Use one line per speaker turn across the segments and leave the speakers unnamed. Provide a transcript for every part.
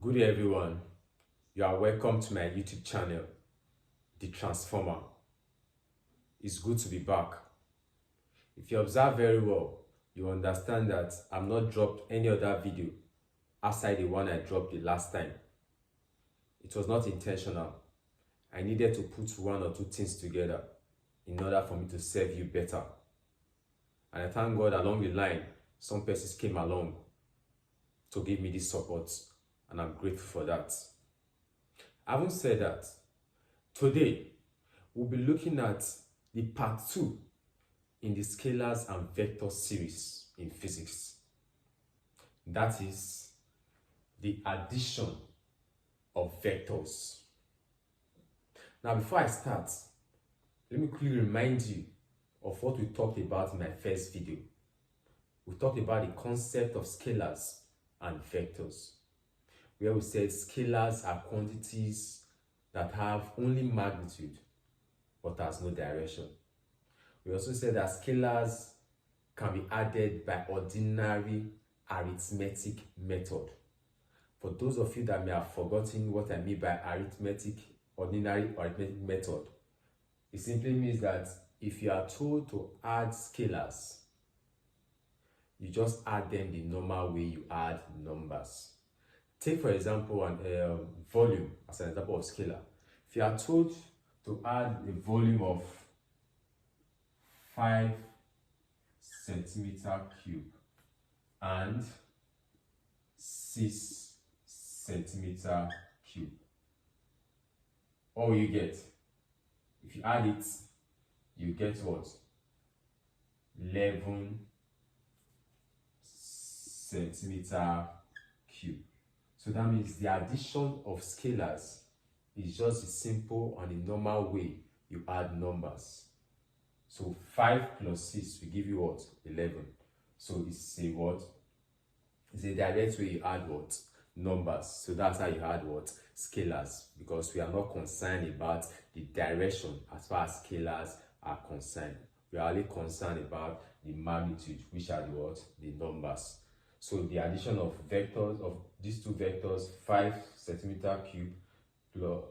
Good day everyone, you are welcome to my YouTube channel, The Transformer. It's good to be back. If you observe very well, you understand that I've not dropped any other video aside the one I dropped the last time. It was not intentional. I needed to put one or two things together in order for me to serve you better. And I thank God along the line, some persons came along to give me this support. And I'm grateful for that. Having said that, today we'll be looking at the part 2 in the scalars and vectors series in physics. That is the addition of vectors. Now, before I start, let me quickly remind you of what we talked about in my first video. We talked about the concept of scalars and vectors, where we said scalars are quantities that have only magnitude but has no direction. We also said that scalars can be added by ordinary arithmetic method. For those of you that may have forgotten what I mean by ordinary arithmetic method, it simply means that if you are told to add scalars, you just add them the normal way you add numbers. Take for example an volume as an example of scalar. If you are told to add a volume of 5 centimeter cube and 6 centimeter cube, what will you get? If you add it, you get what? 11 centimeter cube. So that means the addition of scalars is just the simple and the normal way you add numbers. So 5 plus 6 will give you what? 11. So it's a what? It's a direct way you add what? Numbers. So that's how you add what? Scalars. Because we are not concerned about the direction as far as scalars are concerned. We are only concerned about the magnitude, which are the what? The numbers. So the addition of vectors, of these two vectors, 5 centimeter cube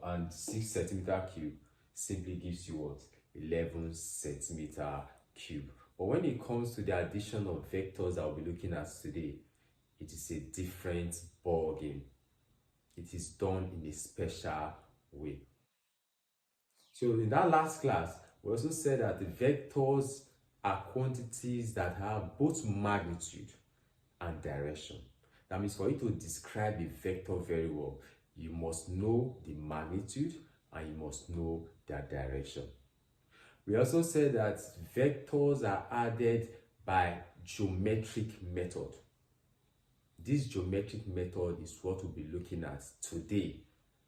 and 6 centimeter cube, simply gives you what? 11 centimeter cube. But when it comes to the addition of vectors that we'll be looking at today, it is a different ball game. It is done in a special way. So in that last class, we also said that the vectors are quantities that have both magnitude and direction. That means for you to describe a vector very well, you must know the magnitude and you must know their direction. We also said that vectors are added by geometric method. This geometric method is what we'll be looking at today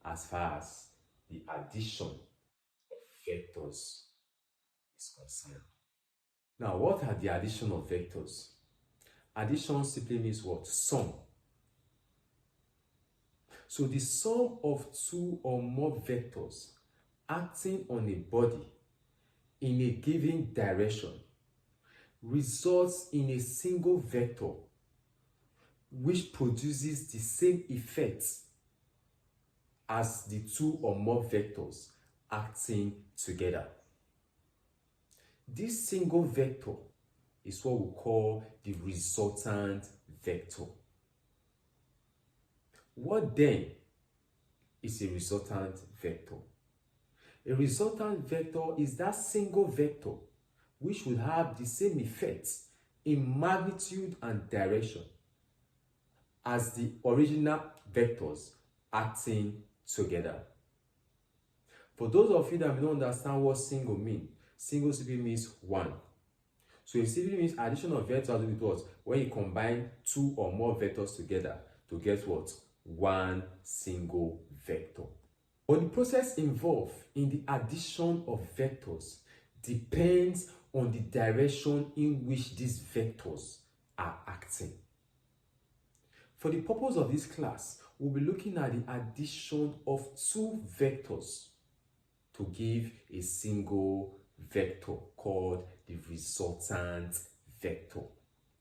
as far as the addition of vectors is concerned. Now, what are the addition of vectors? Addition simply means what? Sum. So the sum of two or more vectors acting on a body in a given direction results in a single vector which produces the same effect as the two or more vectors acting together. This single vector is what we call the resultant vector. What then is a resultant vector? A resultant vector is that single vector which will have the same effects in magnitude and direction as the original vectors acting together. For those of you that may not understand what single means, single simply means one. So it simply means addition of vectors with what? When you combine two or more vectors together to get what? One single vector. But the process involved in the addition of vectors depends on the direction in which these vectors are acting. For the purpose of this class, we'll be looking at the addition of two vectors to give a single vector called the resultant vector.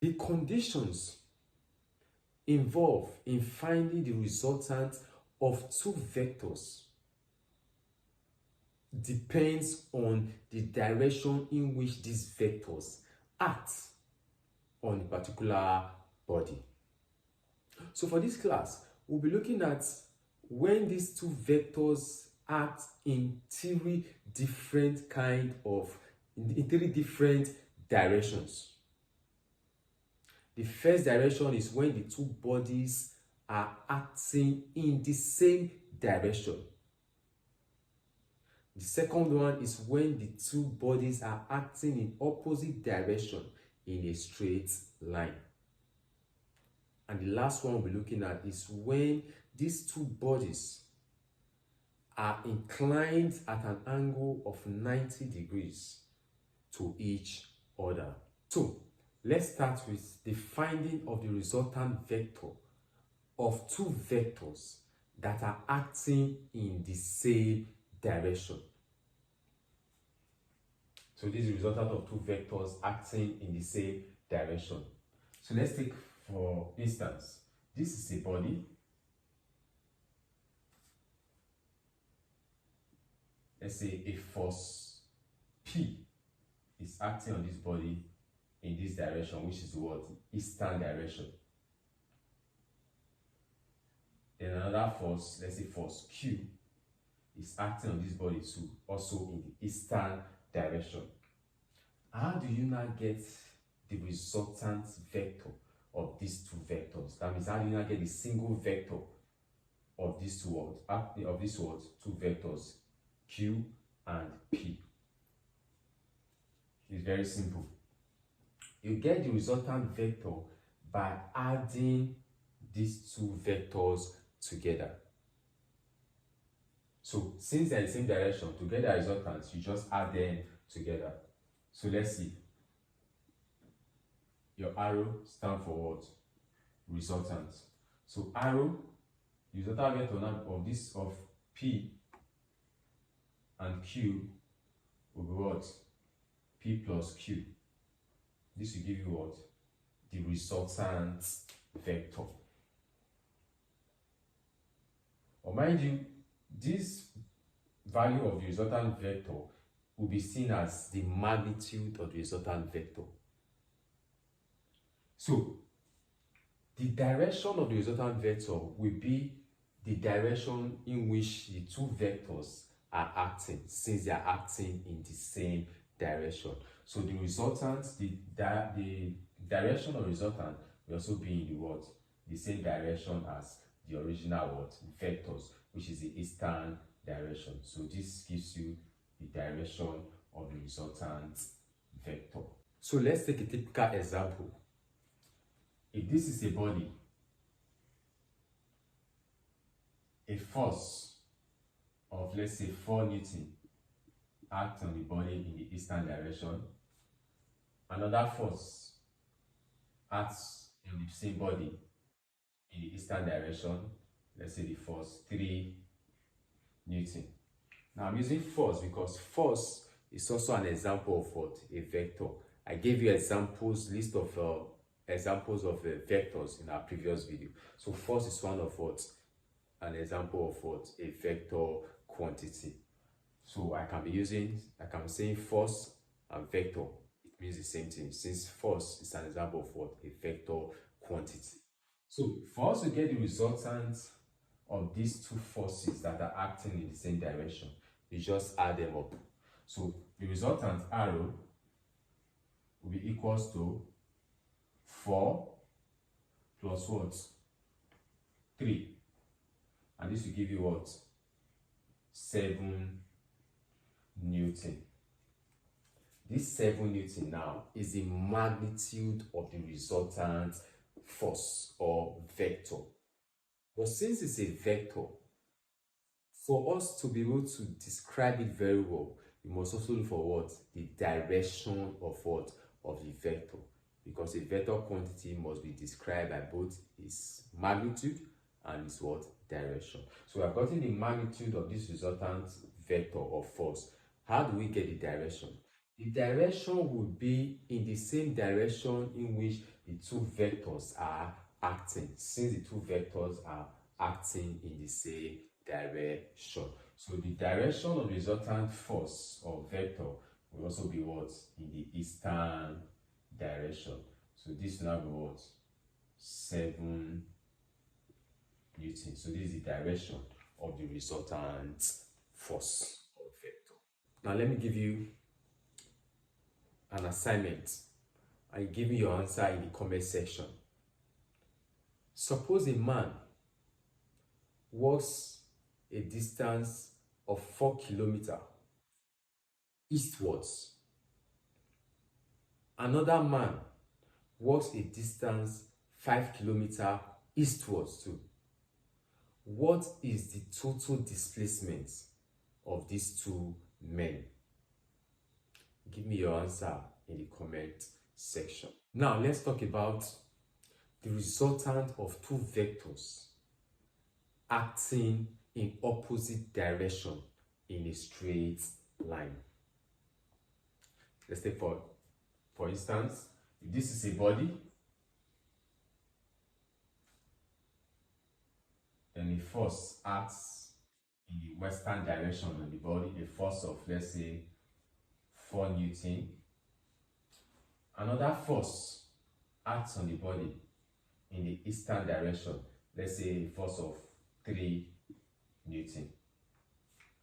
The conditions involved in finding the resultant of two vectors depends on the direction in which these vectors act on a particular body. So for this class, we'll be looking at when these two vectors act in three different directions. The first direction is when the two bodies are acting in the same direction. The second one is when the two bodies are acting in opposite direction in a straight line. And the last one we'll be looking at is when these two bodies are inclined at an angle of 90 degrees to each other. So let's start with the finding of the resultant vector of two vectors that are acting in the same direction. So this is the resultant of two vectors acting in the same direction. So let's take, for instance, this is a body. Let's say a force P is acting on this body in this direction, which is what? Eastern direction. Then another force, let's say force Q, is acting on this body too, also in the eastern direction. How do you now get the resultant vector of these two vectors? That means, how do you now get the single vector of these two two vectors, Q and P? It's very simple. You get the resultant vector by adding these two vectors together. So since they're in the same direction, to get the resultants, you just add them together. So let's see. Your arrow stands for what? Resultant. So arrow, the resultant vector now of P and Q will be what? P plus Q. This will give you what? The resultant vector. Or mind you, this value of the resultant vector will be seen as the magnitude of the resultant vector. So the direction of the resultant vector will be the direction in which the two vectors are acting, since they are acting in the same direction. So the resultant, the direction of resultant will also be in the what? The same direction as the original what? Vectors, which is the eastern direction. So this gives you the direction of the resultant vector. So let's take a typical example. If this is a body, a force of, let's say, 4 Newton acts on the body in the eastern direction. Another force acts on the same body in the eastern direction. Let's say the force 3 Newton. Now I'm using force because force is also an example of what? A vector. I gave you list of examples of vectors in our previous video. So force is one of what? An example of what? A vector quantity. So I can say force and vector. It means the same thing, since force is an example of what? A vector quantity. So for us to get the resultant of these two forces that are acting in the same direction, you just add them up. So the resultant arrow will be equals to 4 plus what? 3. And this will give you what? 7 Newton. This 7 Newton now is the magnitude of the resultant force or vector. But since it's a vector, for us to be able to describe it very well, you must also look for what? The direction of what? Of the vector. Because a vector quantity must be described by both its magnitude and its what? Direction. So we have gotten the magnitude of this resultant vector of force. How do we get the direction? The direction would be in the same direction in which the two vectors are acting, since the two vectors are acting in the same direction. So the direction of the resultant force or vector will also be what? In the eastern direction. So this will now be what? 7 Newton. So this is the direction of the resultant force or vector. Now let me give you an assignment and you give me your answer in the comment section. Suppose a man walks a distance of 4 kilometers eastwards. Another man walks a distance 5 kilometers eastwards too. What is the total displacement of these two men? Give me your answer in the comment section. Now let's talk about the resultant of two vectors acting in opposite direction in a straight line. Let's take for instance, if this is a body, then the force acts in the western direction on the body, a force of, let's say, 4 Newton. Another force acts on the body in the eastern direction, let's say a force of 3 Newton.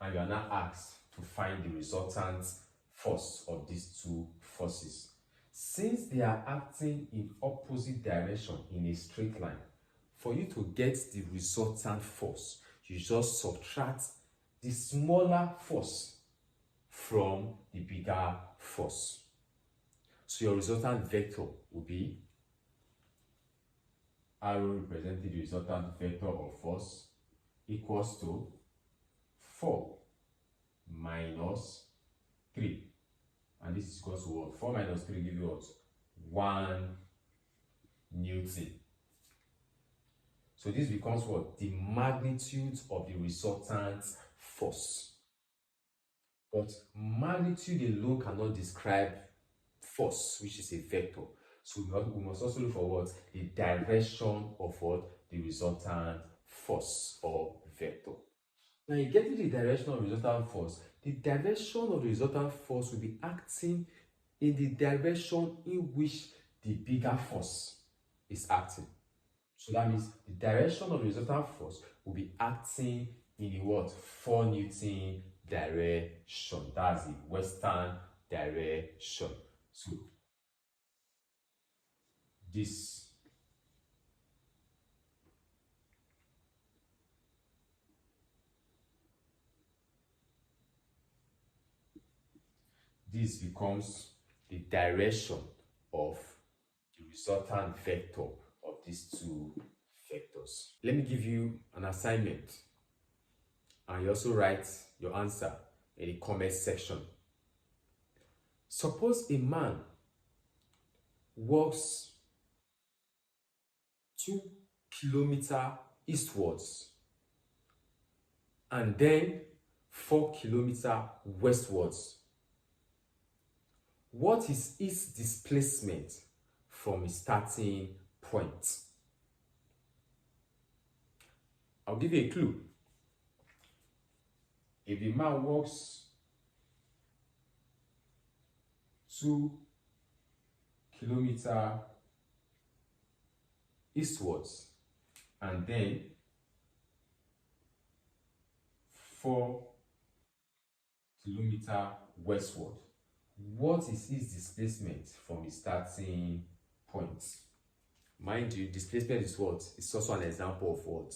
And you are now asked to find the resultant force of these two forces. Since they are acting in opposite direction in a straight line, for you to get the resultant force, you just subtract the smaller force from the bigger force. So your resultant vector will be arrow representing the resultant vector of force equals to 4 minus 3. And this is equals to what? 4 minus 3 give you what? 1 Newton. So this becomes what? The magnitude of the resultant force. But magnitude alone cannot describe force, which is a vector. So we must also look for what? The direction of what? The resultant force or vector. Now you get to the direction of resultant force. The direction of the resultant force will be acting in the direction in which the bigger force is acting. So that means the direction of the resultant force will be acting in the what? 4 Newton direction. That's the western direction. So this becomes the direction of the resultant vector of these two vectors. Let me give you an assignment and you also write your answer in the comment section. Suppose a man walks 2 kilometers eastwards and then 4 kilometers westwards. What is its displacement from a starting point? I'll give you a clue. If the man walks 2 kilometers eastwards and then 4 kilometers westward, what is its displacement from the starting point? Mind you, displacement is what? It's also an example of what?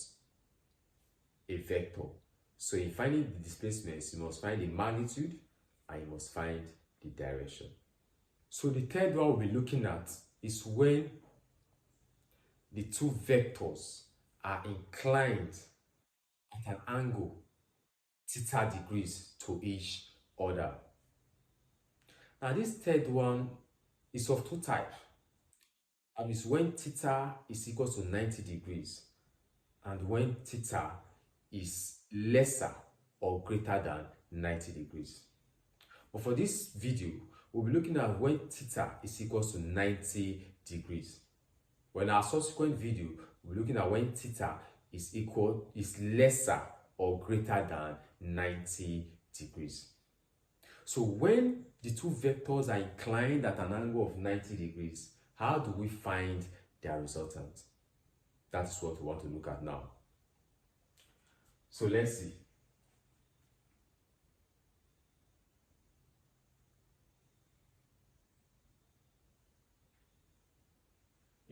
A vector. So in finding the displacements, you must find the magnitude and you must find the direction. So the third one we'll be looking at is when the two vectors are inclined at an angle theta degrees to each other. Now this third one is of two types. And it's when theta is equal to 90 degrees and when theta is lesser or greater than 90 degrees. But for this video, we'll be looking at when theta is equal to 90 degrees. When our subsequent video, we're looking at when theta is lesser or greater than 90 degrees. So when the two vectors are inclined at an angle of 90 degrees, how do we find their resultant? That's what we want to look at now. So let's see.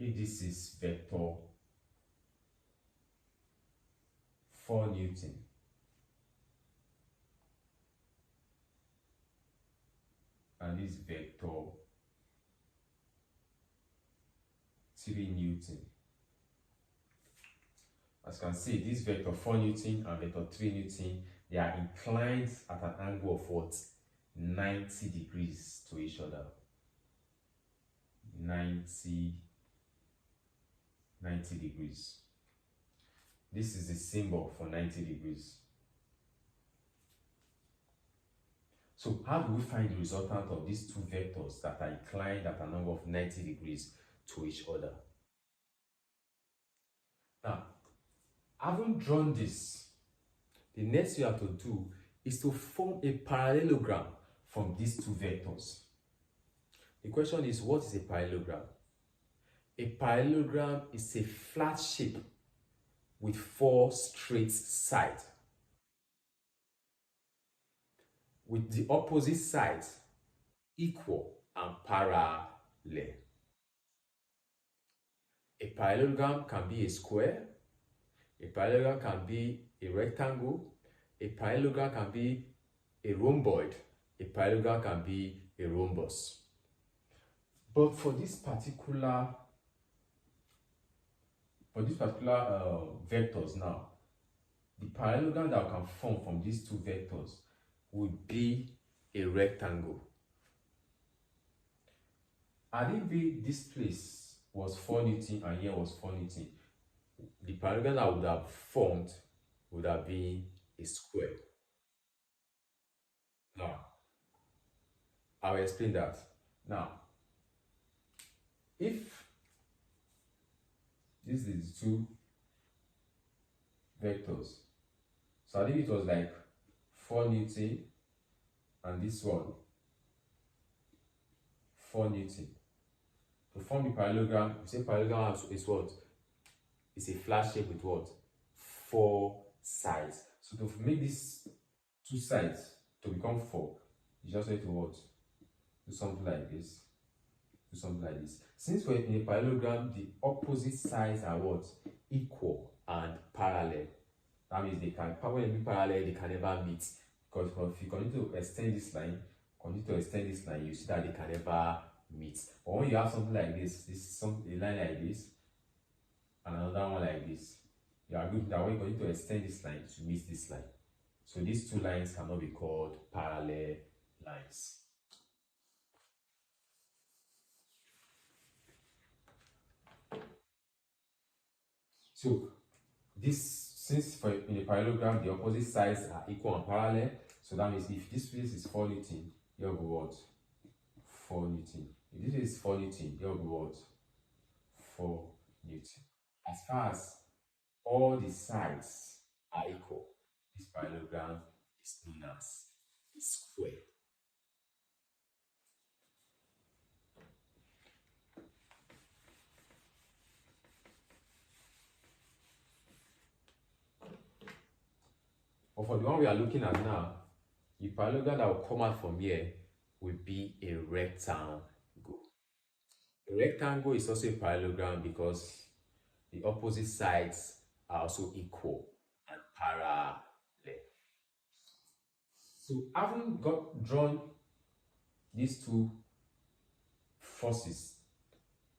If this is vector 4 Newton and this vector 3 Newton, as you can see, this vector 4 Newton and vector 3 Newton, they are inclined at an angle of what? 90 degrees to each other. 90 degrees. This is the symbol for 90 degrees. So how do we find the resultant of these two vectors that are inclined at an angle of 90 degrees to each other? Now, having drawn this, the next you have to do is to form a parallelogram from these two vectors. The question is, what is a parallelogram? A parallelogram is a flat shape with 4 straight sides, with the opposite sides equal and parallel. A parallelogram can be a square, a parallelogram can be a rectangle, a parallelogram can be a rhomboid, a parallelogram can be a rhombus. But for this particular vectors now, the parallelogram that we can form from these two vectors would be a rectangle. And if this place was 4 Newton and here was 4 Newton, the parallelogram that would have formed would have been a square. Now, I'll explain that. Now, if this is two vectors, so I think it was like 4 Newton and this one 4 Newton. To form the parallelogram, we say parallelogram is what? It's a flat shape with what? 4 sides. So to make these two sides to become 4, you just need to what? Do something like this. Do something like this. Since we're in a parallelogram, the opposite sides are what? Equal and parallel. That means they can, when they be parallel, they can never meet. Because if you continue to extend this line, you see that they can never meet. But when you have something like this, a line like this, and another one like this, you are good that when you continue to extend this line to meet this line. So these two lines cannot be called parallel lines. So since in a parallelogram the opposite sides are equal and parallel, so that means if this place is 4 Newton, here will be what? 4 Newton. If this is 4 Newton, here will be what? 4 Newton. As far as all the sides are equal, this parallelogram is known as a square. But for the one we are looking at now, the parallelogram that will come out from here will be a rectangle. A rectangle is also a parallelogram because the opposite sides are also equal and parallel. So having drawn these two forces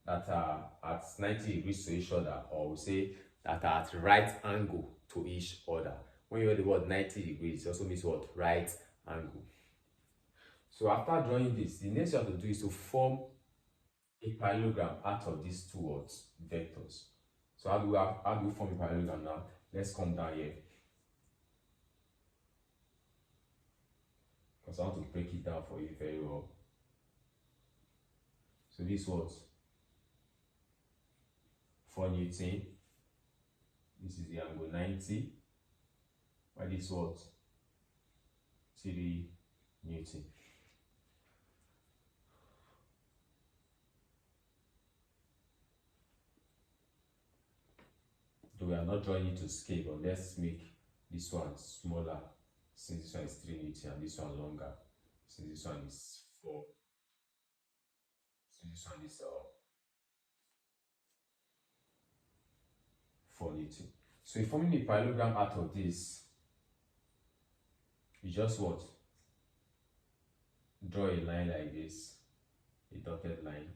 that are at 90 degrees to each other, or we say that are at right angle to each other. When you hear the word 90 degrees, it also means what? Right angle. So after drawing this, the next you have to do is to form a parallelogram out of these two words, vectors. So how do we form a parallelogram now? Let's come down here. Because I want to break it down for you very well. So this was 4 Newton. This is the angle 90. Why this what? 3 Newton. Though we are not drawing it to scale, but let's make this one smaller since this one is 3 Newton and this one longer since this one is 4. So this one is 4 Newton. So if forming a parallelogram out of this, you just what? Draw a line like this, a dotted line,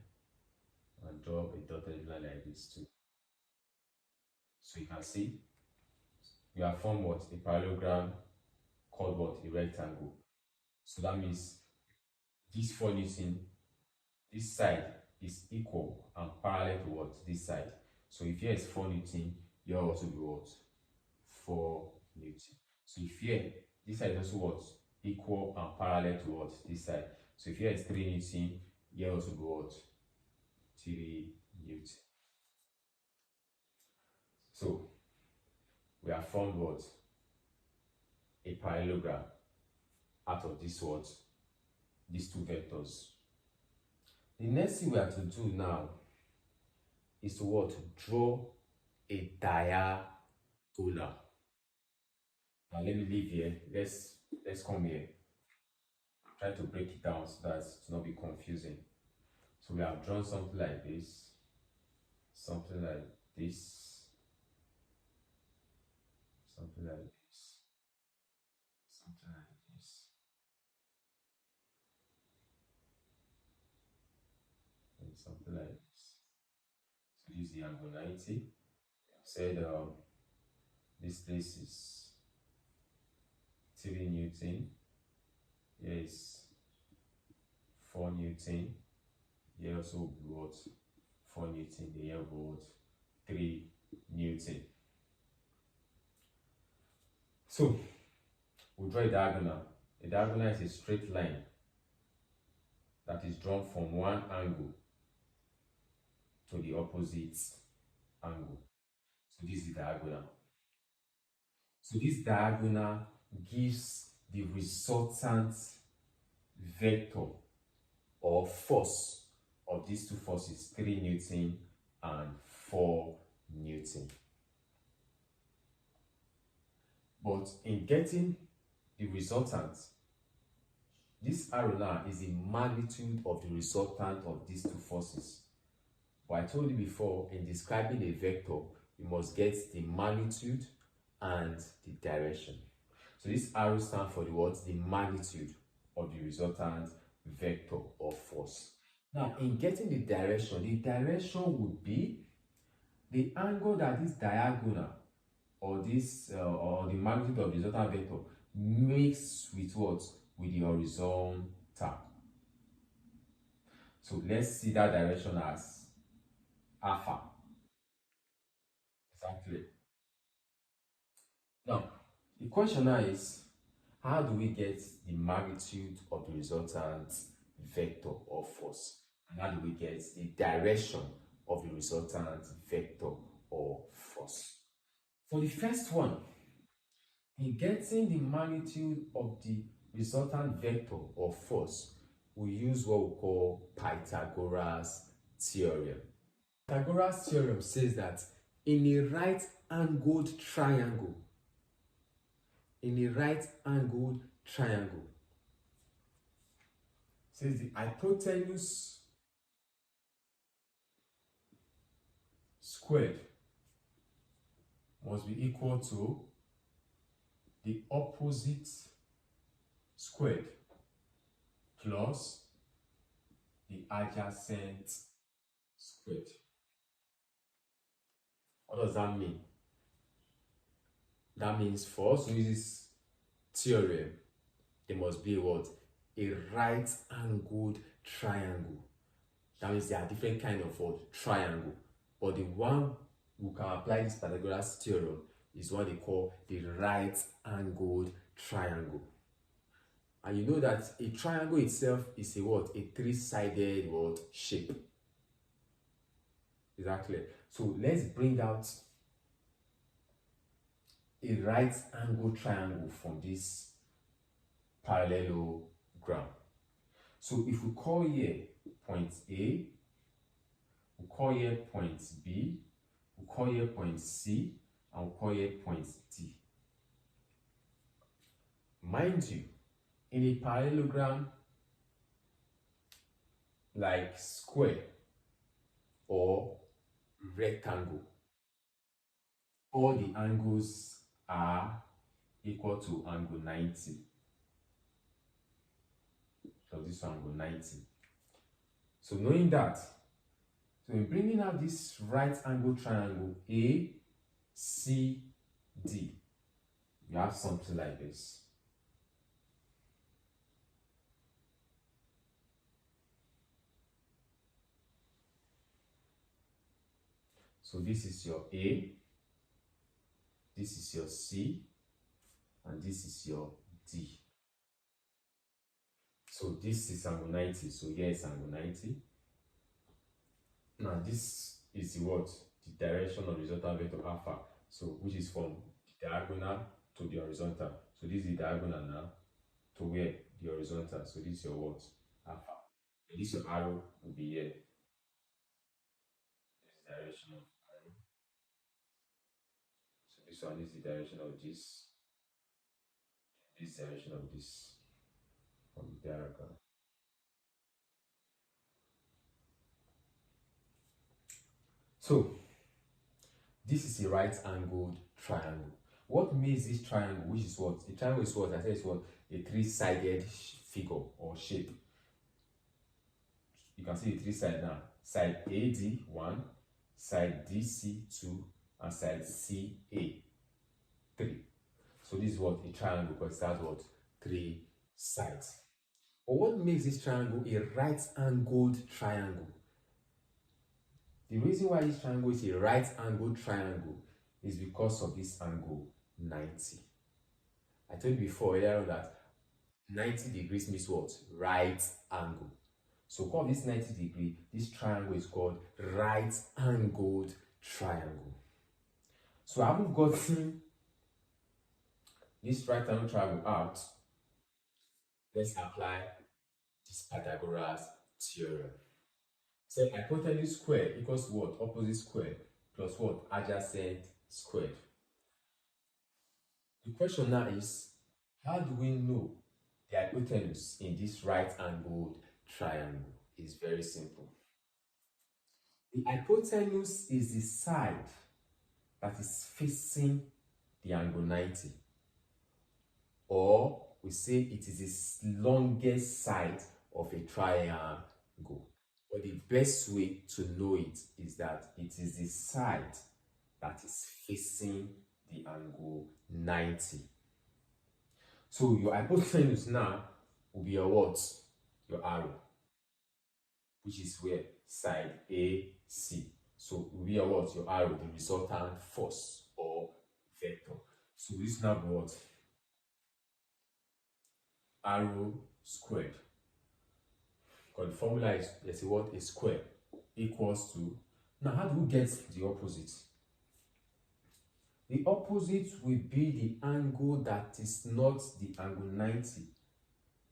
and draw a dotted line like this too. So you can see we have formed what? A parallelogram called what? A rectangle. So that means this 4 Newton, this side is equal and parallel to what? This side. So if here is 4 Newton, here also be what? 4 Newton. So if here, this side is also what? Equal and parallel to what? This side. So if here is 3 Newton, here also be what? 3 Newton. So we have formed what? A parallelogram out of this what? These two vectors. The next thing we have to do now is to what? Draw a diagonal. Now let me leave here. Let's come here. Try to break it down so that it's not be confusing. So we have drawn something like this, something like this, something like this, something like this, and something like this. So this is the angle 90. Said this place is 3 Newton. Here is 4 Newton. Here also will be what? 4 Newton. Here will be what? 3 Newton. So we'll draw a diagonal. A diagonal is a straight line that is drawn from one angle to the opposite angle. So this is the diagonal. So this diagonal gives the resultant vector or force of these two forces, 3 Newton and 4 Newton. But in getting the resultant, this arrow now is the magnitude of the resultant of these two forces. But I told you before, in describing a vector, you must get the magnitude and the direction. So this arrow stands for the what? The magnitude of the resultant vector or force. Now, in getting the direction would be the angle that is diagonal or this or the magnitude of the resultant vector makes with what? With the horizontal. So let's see that direction as alpha. Exactly. Now, the question now is, how do we get the magnitude of the resultant vector or force? And how do we get the direction of the resultant vector or force? For the first one, in getting the magnitude of the resultant vector or force, we use what we call Pythagoras theorem. Pythagoras theorem says that in a right-angled triangle, says the hypotenuse squared must be equal to the opposite squared plus the adjacent squared. What does that mean? That means for us to use this theorem, there must be what? A right-angled triangle. That means there are different kind of what? Triangle. But the one who can apply this Pythagoras theorem is what they call the right-angled triangle. And you know that a triangle itself is a what? A three-sided what? Shape. Exactly. So let's bring out a right angle triangle from this parallelogram. So if we call here point A, we call here point B, we call here point C, and we call here point D. Mind you, in a parallelogram like square or rectangle, all the angles are equal to angle 90. So this angle 90. So knowing that, so in bringing out this right angle triangle A, C, D, you have something like this. So this is your A, this is your C, and this is your D. So this is angle 90, so here is angle 90. Now this is the what? The direction of resultant vector alpha, so which is from the diagonal to the horizontal. So this is the diagonal now to where? The horizontal. So this is your what? Alpha. And this your arrow will be here. This is the direction of arrow. So this one is the direction of this. This direction of this from the diagram. So this is a right angled triangle. What makes this triangle, which is what? The triangle is what? I said it's what? A three-sided figure or shape. You can see the three sides now. Side AD 1, side DC 2, and side CA 3. So this is what? A triangle, because it has what? 3 sides. But what makes this triangle a right angled triangle? The reason why this triangle is a right angled triangle is because of this angle 90. I told you before earlier that 90 degrees means what? Right angle. So call this 90 degree, this triangle is called right angled triangle. So I haven't gotten this right angle triangle out. Let's apply this Pythagoras theorem. So hypotenuse squared equals what? Opposite square plus what? Adjacent squared. The question now is, how do we know the hypotenuse in this right angled triangle? Is very simple. The hypotenuse is the side that is facing the angle 90, or we say it is the longest side of a triangle. But the best way to know it is that it is the side that is facing the angle 90. So your hypotenuse now will be your what? Your arrow, which is where? Side AC. So it will be your what? Your arrow, the resultant force or vector. So this now be what? Arrow squared. Because the formula is, let's say what? A square equals to, now how do we get the opposite? The opposite will be the angle that is not the angle 90,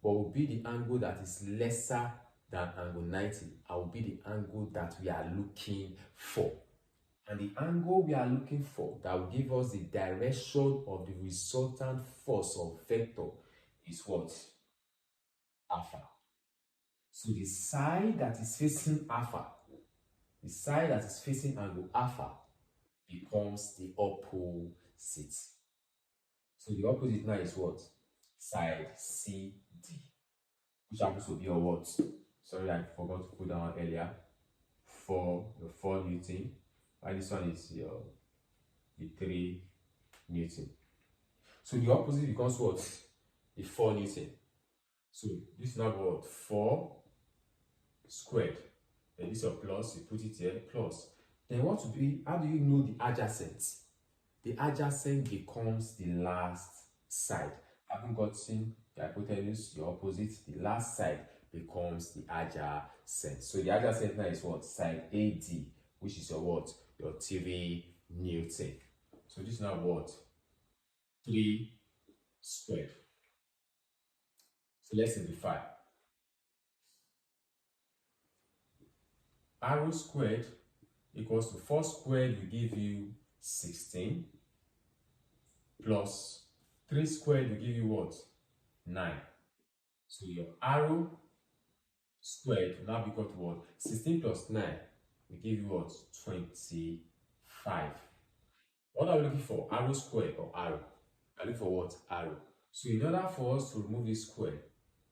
but will be the angle that is lesser than angle 90, and will be the angle that we are looking for. And the angle we are looking for that will give us the direction of the resultant force or vector is what? Alpha. So the side that is facing alpha, the side that is facing angle alpha, becomes the opposite. So the opposite now is what? Side CD, which happens to be your what? Sorry, I forgot to put down earlier. For the 4 Newton, and this one is your the 3 Newton. So the opposite becomes what? The 4 Newton. So this is now what? 4 squared. Then this is your plus, you put it here, plus. Then what will be, how do you know the adjacent? The adjacent becomes the last side. Having gotten the hypotenuse, your opposite, the last side becomes the adjacent. So the adjacent now is what? Side AD, which is your what? your 3 Newton. So this is now what? 3 squared. So let's simplify. Arrow squared equals to 4 squared will give you 16 plus 3 squared will give you what? 9. So your arrow squared will now be equal to what? 16 plus 9 will give you what? 25. What are we looking for? Arrow squared or arrow? I look for what? Arrow. So in order for us to remove this square,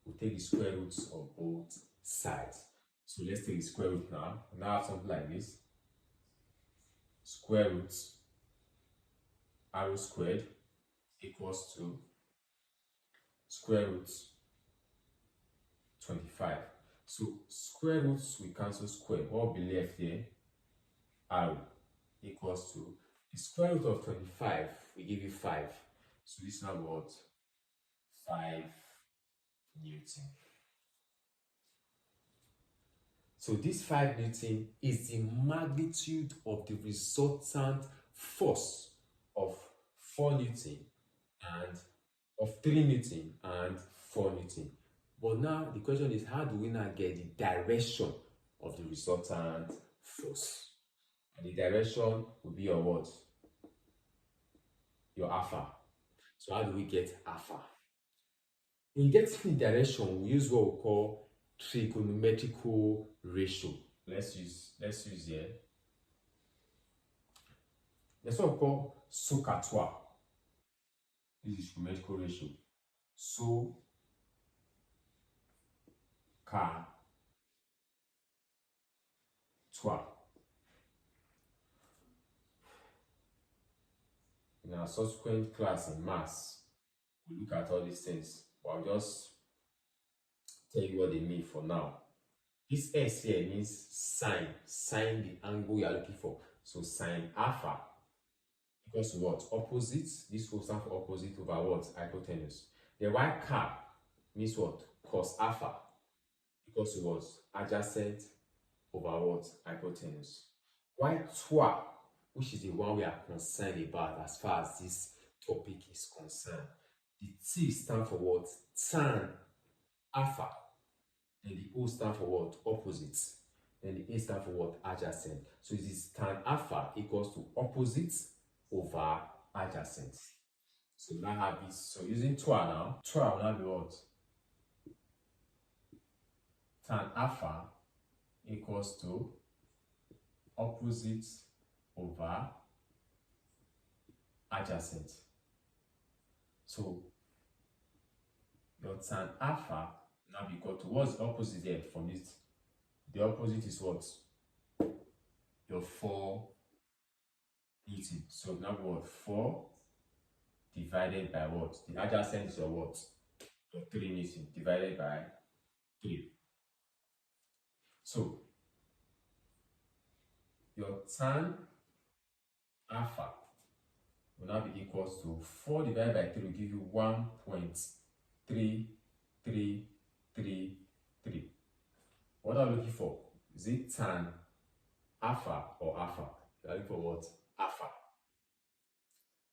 we'll take the square roots of both sides. So let's take the square root now. We now have something like this. Square root arrow squared equals to square root 25. So square roots we cancel square. What will be left here? Arrow equals to the square root of 25 we give you 5. So this is now what? 5 Newton. So this 5 Newton is the magnitude of the resultant force of 4 Newton and of 3 Newton and 4 Newton. But now the question is, how do we now get the direction of the resultant force? And the direction will be your what? Your alpha. So how do we get alpha? In getting the direction, we use what we call trigonometrical ratio. Let's use here. That's what we call SOHCAHTOA. This is trigonometrical ratio. SOHCAHTOA. In our subsequent class in maths, we look at all these things, but I'll just tell you what they mean for now. This S here means sine the angle you are looking for. So sine alpha equals to what? Opposite. This will stand for opposite over what? Hypotenuse. The Y cap means what? Cos alpha equals to what? Adjacent over what? Hypotenuse. Y TOA, which is the one we are concerned about as far as this topic is concerned. The T stands for what? Tan alpha. And the O stands for what? Opposite. And the A stands for what? Adjacent. So it is tan alpha equals to opposite over adjacent. So now have this. So using TOA now, TOA will now be what? Tan alpha equals to opposite over adjacent. So your tan alpha now be equal to, what's the opposite there from this? The opposite is what? Your 4 Newton. So now what? 4 divided by what? The adjacent is your what? Your 3 Newton divided by 3. So your tan alpha will now be equals to 4 divided by 3 will give you 1.3333. What are we looking for? Is it tan alpha or alpha? We are looking for what? Alpha.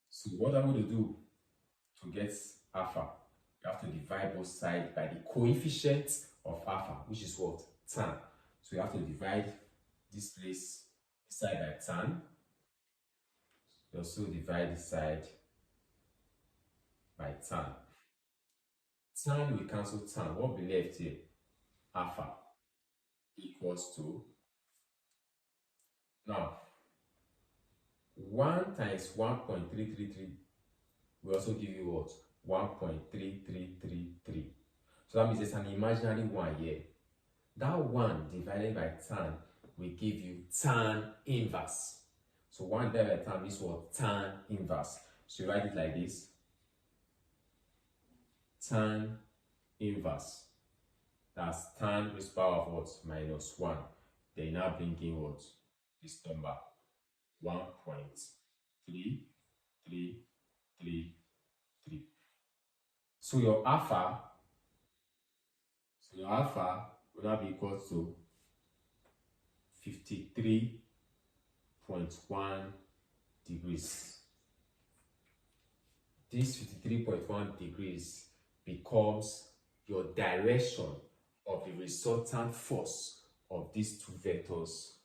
So what I'm going to do to get alpha, you have to divide both sides by the coefficient of alpha, which is what? Tan. So you have to divide this place side by tan. You also divide this side by tan. Tan, we cancel tan. What will be left here? Alpha equals to, now 1 times 1.333 will also give you what? 1.3333. So that means there's an imaginary 1 here. That 1 divided by tan will give you tan inverse. So 1 divided by tan means what? Tan inverse. So you write it like this. Tan inverse. That's tan raised to the power of what? -1. Then you now bring in what? This number. 1.3333. So your alpha will now be equal to 53.5 53.1 degrees. This 53.1 degrees becomes your direction of the resultant force of these two vectors,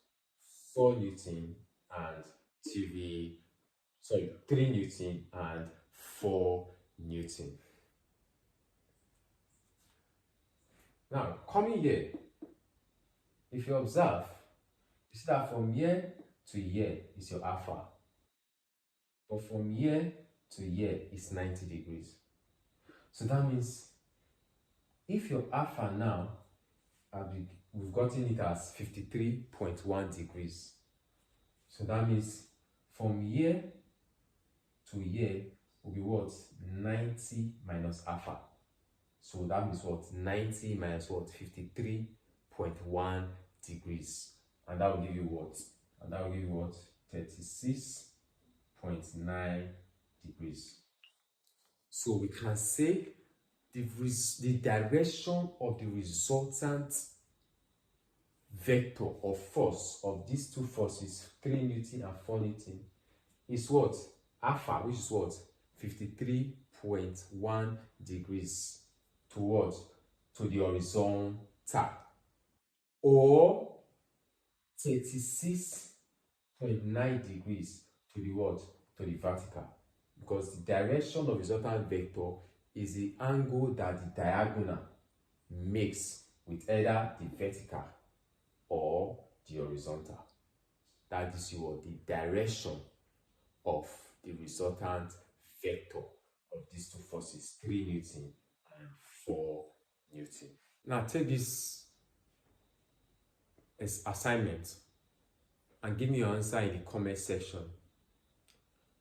4 Newton and 3 Newton and 4 Newton. Now, coming here, if you observe, you see that from here to here is your alpha. But from here to here is 90 degrees. So that means if your alpha now, we've gotten it as 53.1 degrees. So that means from here to here will be what? 90 minus alpha. So that means what? 90 minus what? 53.1 degrees. And that will give you what? And that will give you what? 36.9 degrees. So we can say the direction of the resultant vector of force of these two forces, 3 Newton and 4 Newton, is what? Alpha, which is what? 53.1 degrees towards to the horizontal, or 36.9 degrees to the what? To the vertical. Because the direction of the resultant vector is the angle that the diagonal makes with either the vertical or the horizontal. That is what? The direction of the resultant vector of these two forces, 3 Newton and 4 Newton. Now take this as assignment and give me your answer in the comment section.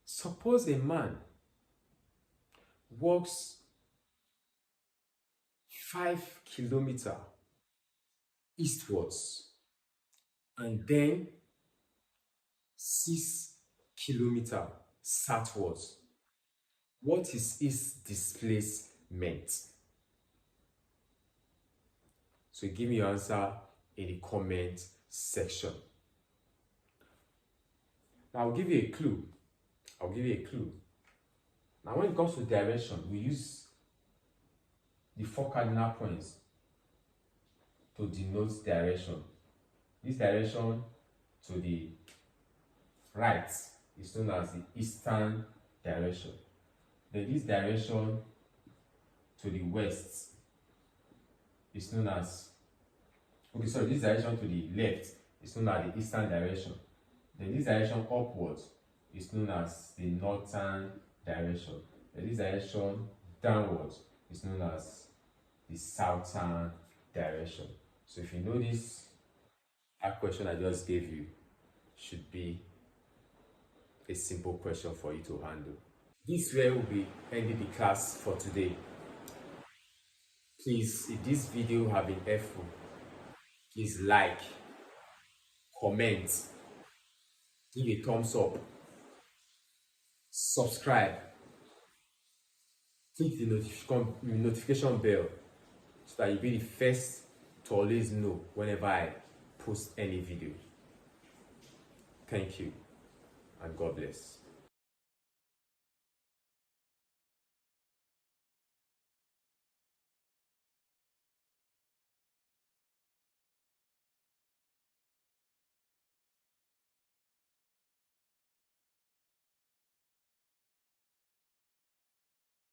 Suppose a man walks 5 kilometers eastwards and then 6 kilometers southwards. What is his displacement? So give me your answer in the comment section. Now I'll give you a clue. Now when it comes to direction, we use the 4 cardinal points to denote direction. This direction to the right is known as the eastern direction. Then this direction to the west is known as, this direction to the left is known as the eastern direction. Then this direction upwards is known as the northern direction. Then this direction downwards is known as the southern direction. So if you know this, that question I just gave you should be a simple question for you to handle. This is where we'll be ending the class for today. Please, if this video have been helpful, please like, comment, give a thumbs up, subscribe, click the notification bell so that you'll be the first to always know whenever I post any video. Thank you and God bless.